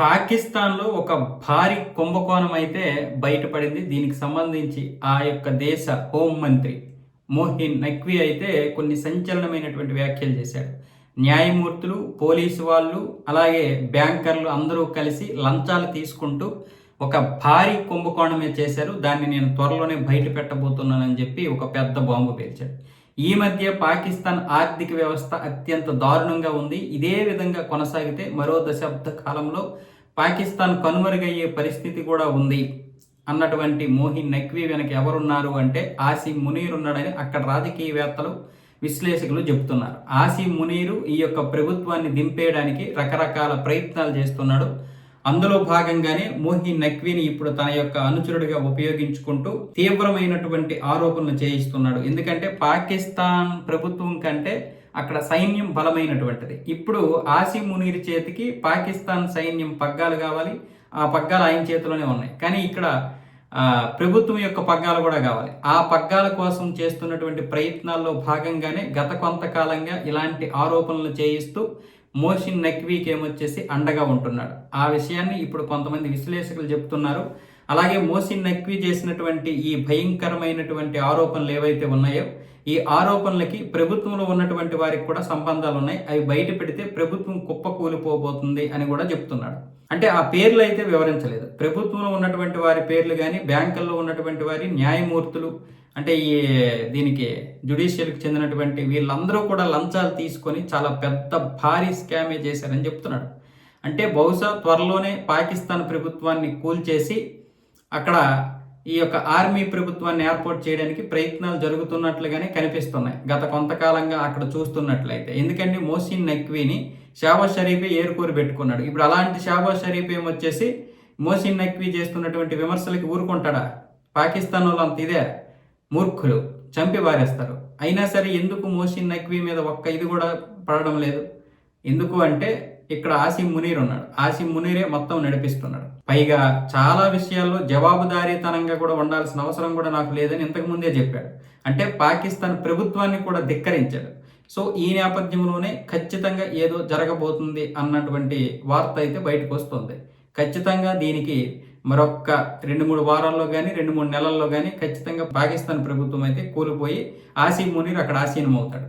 పాకిస్తాన్‌లో ఒక భారీ కుంభకోణం అయితే బయటపడింది. దీనికి సంబంధించి ఆ యొక్క దేశ హోం మంత్రి మోహిన్ నఖ్వీ అయితే కొన్ని సంచలనమైనటువంటి వ్యాఖ్యలు చేశాడు. న్యాయమూర్తులు, పోలీసు వాళ్ళు, అలాగే బ్యాంకర్లు అందరూ కలిసి లంచాలు తీసుకుంటూ ఒక భారీ కుంభకోణమే చేశారు. దాన్ని నేను త్వరలోనే బయట పెట్టబోతున్నానని చెప్పి ఒక పెద్ద బాంబు పేల్చాడు. ఈ మధ్య పాకిస్తాన్ ఆర్థిక వ్యవస్థ అత్యంత దారుణంగా ఉంది. ఇదే విధంగా కొనసాగితే మరో దశాబ్ద కాలంలో పాకిస్తాన్ కనుమరుగయ్యే పరిస్థితి కూడా ఉంది అన్నటువంటి మోహిన్ నఖ్వీ వెనక ఎవరున్నారు అంటే ఆసిమ్ మునీర్ ఉన్నాడని అక్కడ రాజకీయవేత్తలు, విశ్లేషకులు చెబుతున్నారు. ఆసిమ్ మునీరు ఈ యొక్క ప్రభుత్వాన్ని దింపేయడానికి రకరకాల ప్రయత్నాలు చేస్తున్నాడు. అందులో భాగంగానే మోహిన్ నఖ్వీని ఇప్పుడు తన యొక్క అనుచరుడిగా ఉపయోగించుకుంటూ తీవ్రమైనటువంటి ఆరోపణలు చేయిస్తున్నాడు. ఎందుకంటే పాకిస్తాన్ ప్రభుత్వం కంటే అక్కడ సైన్యం బలమైనటువంటిది. ఇప్పుడు ఆసిమ్ మునీర్ చేతికి పాకిస్తాన్ సైన్యం పగ్గాలు కావాలి. ఆ పగ్గాలు ఆయన చేతిలోనే ఉన్నాయి. కానీ ఇక్కడ ప్రభుత్వం యొక్క పగ్గాలు కూడా కావాలి. ఆ పగ్గాల కోసం చేస్తున్నటువంటి ప్రయత్నాల్లో భాగంగానే గత కొంతకాలంగా ఇలాంటి ఆరోపణలు చేయిస్తూ మోహిన్ నఖ్వీకి ఏమొచ్చేసి అండగా ఉంటున్నాడు. ఆ విషయాన్ని ఇప్పుడు కొంతమంది విశ్లేషకులు చెప్తున్నారు. అలాగే మోహిన్ నఖ్వీ చేసినటువంటి ఈ భయంకరమైనటువంటి ఆరోపణలు ఏవైతే ఉన్నాయో, ఈ ఆరోపణలకి ప్రభుత్వంలో ఉన్నటువంటి వారికి కూడా సంబంధాలు ఉన్నాయి. అవి బయట పెడితే ప్రభుత్వం కుప్పకూలిపోబోతుంది అని కూడా చెప్తున్నాడు. అంటే ఆ పేర్లు అయితే వివరించలేదు. ప్రభుత్వంలో ఉన్నటువంటి వారి పేర్లు కానీ, బ్యాంకుల్లో ఉన్నటువంటి వారి న్యాయమూర్తులు, అంటే ఈ దీనికి జ్యుడిషియల్కి చెందినటువంటి వీళ్ళందరూ కూడా లంచాలు తీసుకొని చాలా పెద్ద భారీ స్కామే చేశారని చెప్తున్నాడు. అంటే బహుశా త్వరలోనే పాకిస్తాన్ ప్రభుత్వాన్ని కూల్చేసి అక్కడ ఈ యొక్క ఆర్మీ ప్రభుత్వాన్ని ఏర్పాటు చేయడానికి ప్రయత్నాలు జరుగుతున్నట్లుగానే కనిపిస్తున్నాయి గత కొంతకాలంగా అక్కడ చూస్తున్నట్లయితే. ఎందుకంటే మోహిన్ నఖ్వీని షాబాజ్ షరీఫే ఏరుకోరి పెట్టుకున్నాడు. ఇప్పుడు అలాంటి షాబాజ్ షరీఫ్ ఏమొచ్చేసి మోహిన్ నఖ్వీ చేస్తున్నటువంటి విమర్శలకి ఊరుకుంటాడా? పాకిస్తాన్ వాళ్ళు అంత ఇదే మూర్ఖులు, చంపి వారేస్తారు. అయినా సరే ఎందుకు మోహిన్ నఖ్వీ మీద ఒక్క ఇది కూడా పడడం లేదు? ఎందుకు అంటే ఇక్కడ ఆసిమ్ మునీర్ ఉన్నాడు. ఆసిమ్ మునీరే మొత్తం నడిపిస్తున్నాడు. పైగా చాలా విషయాల్లో జవాబుదారీతనంగా కూడా ఉండాల్సిన అవసరం కూడా నాకు లేదని ఇంతకు ముందే చెప్పాడు. అంటే పాకిస్తాన్ ప్రభుత్వాన్ని కూడా ధిక్కరించాడు. సో ఈ నేపథ్యంలోనే ఖచ్చితంగా ఏదో జరగబోతుంది అన్నటువంటి వార్త అయితే బయటకు వస్తుంది. ఖచ్చితంగా దీనికి మరొక్క 2-3 వారాల్లో కానీ 2-3 నెలల్లో కానీ ఖచ్చితంగా పాకిస్తాన్ ప్రభుత్వం అయితే కూలిపోయి ఆసిమ్ మునీర్ అక్కడ ఆసీనం అవుతాడు.